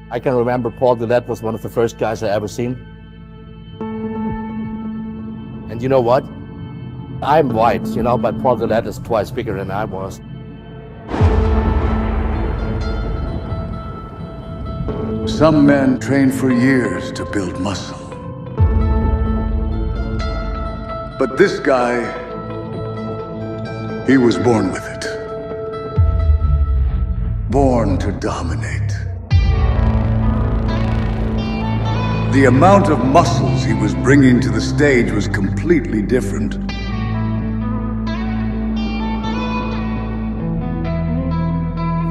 I can remember Paul Dillett was one of the first guys I ever seen. And you know what? I'm white, you know, but Paul Dillett is twice bigger than I was. Some men train for years to build muscle. But this guy, he was born with it. Born to dominate. The amount of muscles he was bringing to the stage was completely different.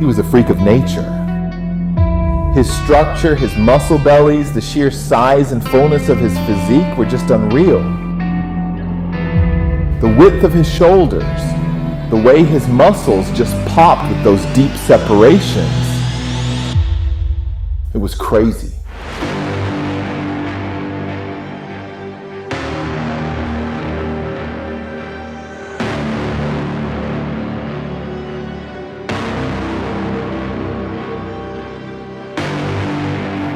He was a freak of nature. His structure, his muscle bellies, the sheer size and fullness of his physique were just unreal. The width of his shoulders, the way his muscles just popped with those deep separations. It was crazy.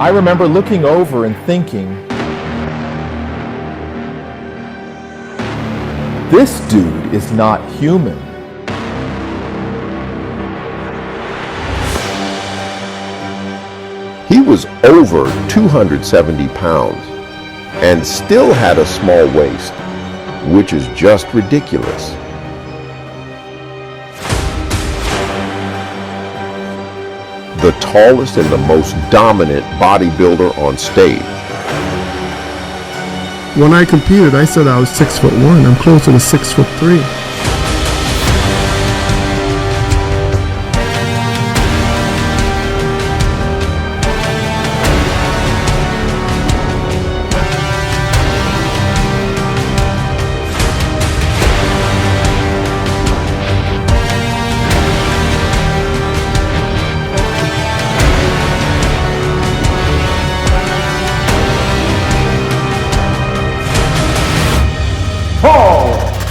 I remember looking over and thinking, this dude is not human. He was over 270 pounds and still had a small waist, which is just ridiculous. The tallest and the most dominant bodybuilder on stage. When I competed, I said I was 6'1". I'm closer to 6'3".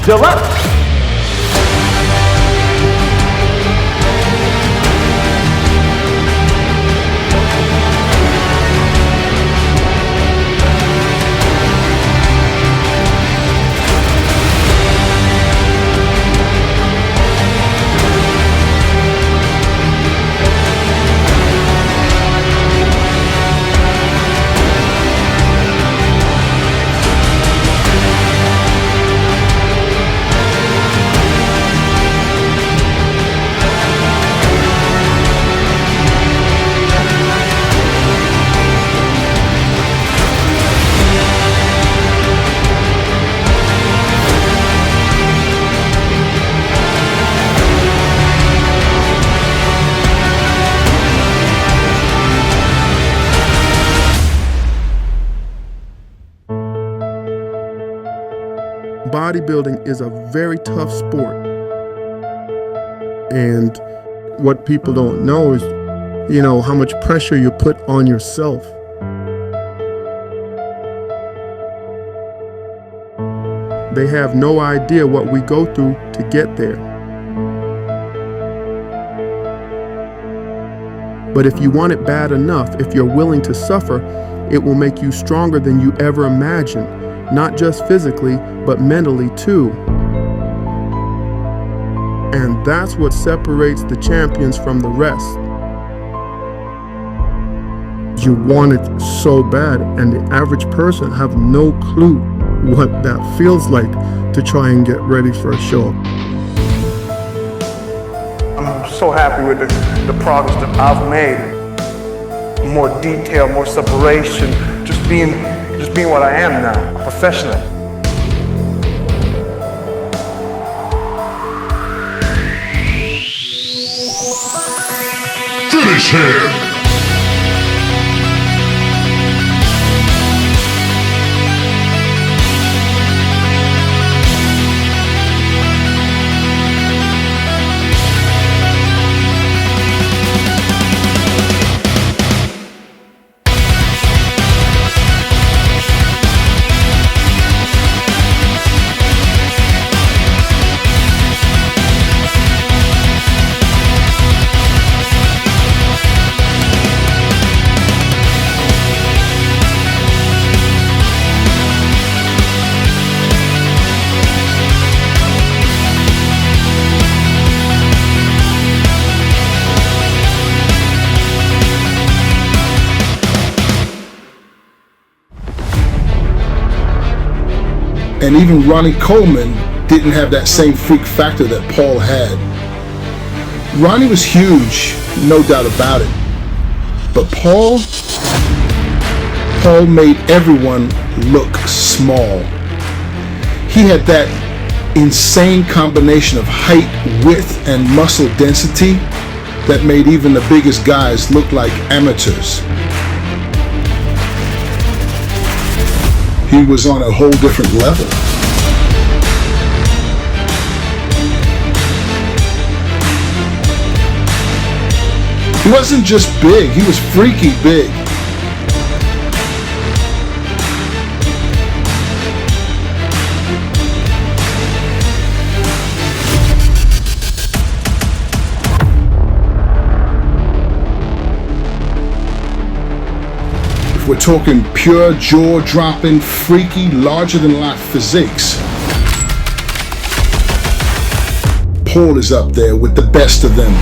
Dillett. Bodybuilding is a very tough sport. And what people don't know is, you know, how much pressure you put on yourself. They have no idea what we go through to get there. But if you want it bad enough, if you're willing to suffer, it will make you stronger than you ever imagined. Not just physically, but mentally too. And that's what separates the champions from the rest. You want it so bad, and the average person have no clue what that feels like to try and get ready for a show. I'm so happy with the progress that I've made. More detail, more separation, just being what I am now, a professional. Finish him! And even Ronnie Coleman didn't have that same freak factor that Paul had. Ronnie was huge, no doubt about it. But Paul made everyone look small. He had that insane combination of height, width, and muscle density that made even the biggest guys look like amateurs. He was on a whole different level. He wasn't just big, he was freaky big. If we're talking pure jaw-dropping, freaky, larger-than-life physiques, Paul is up there with the best of them.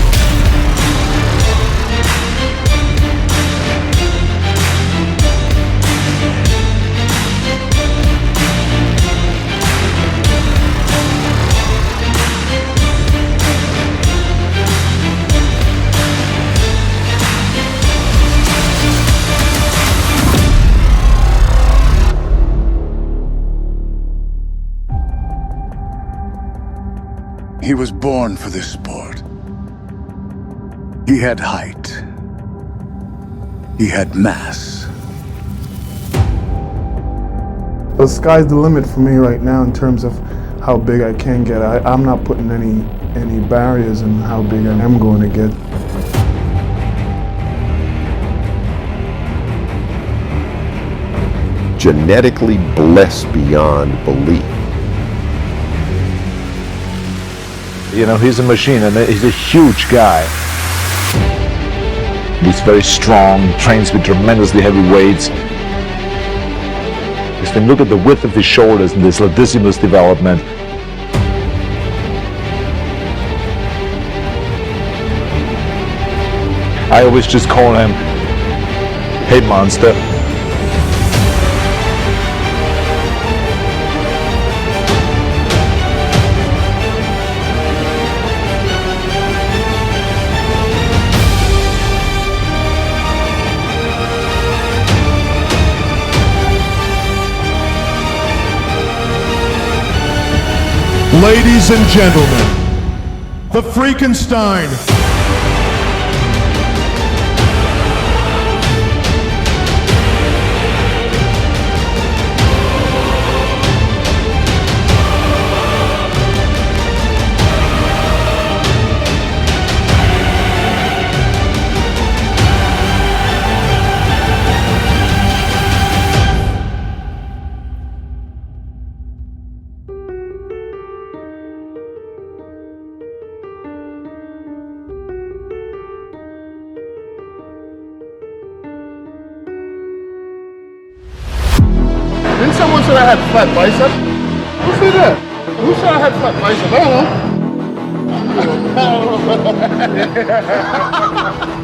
He was born for this sport. He had height. He had mass. The sky's the limit for me right now in terms of how big I can get. I'm not putting any barriers in how big I am going to get. Genetically blessed beyond belief. You know, he's a machine, and he's a huge guy. He's very strong, trains with tremendously heavy weights. Just when you look at the width of his shoulders and this latissimus development, I always just call him, "Hey, monster." Ladies and gentlemen, the Freakenstein. Didn't someone say I had flat bicep? Who said that? Who said I had flat bicep? I don't know.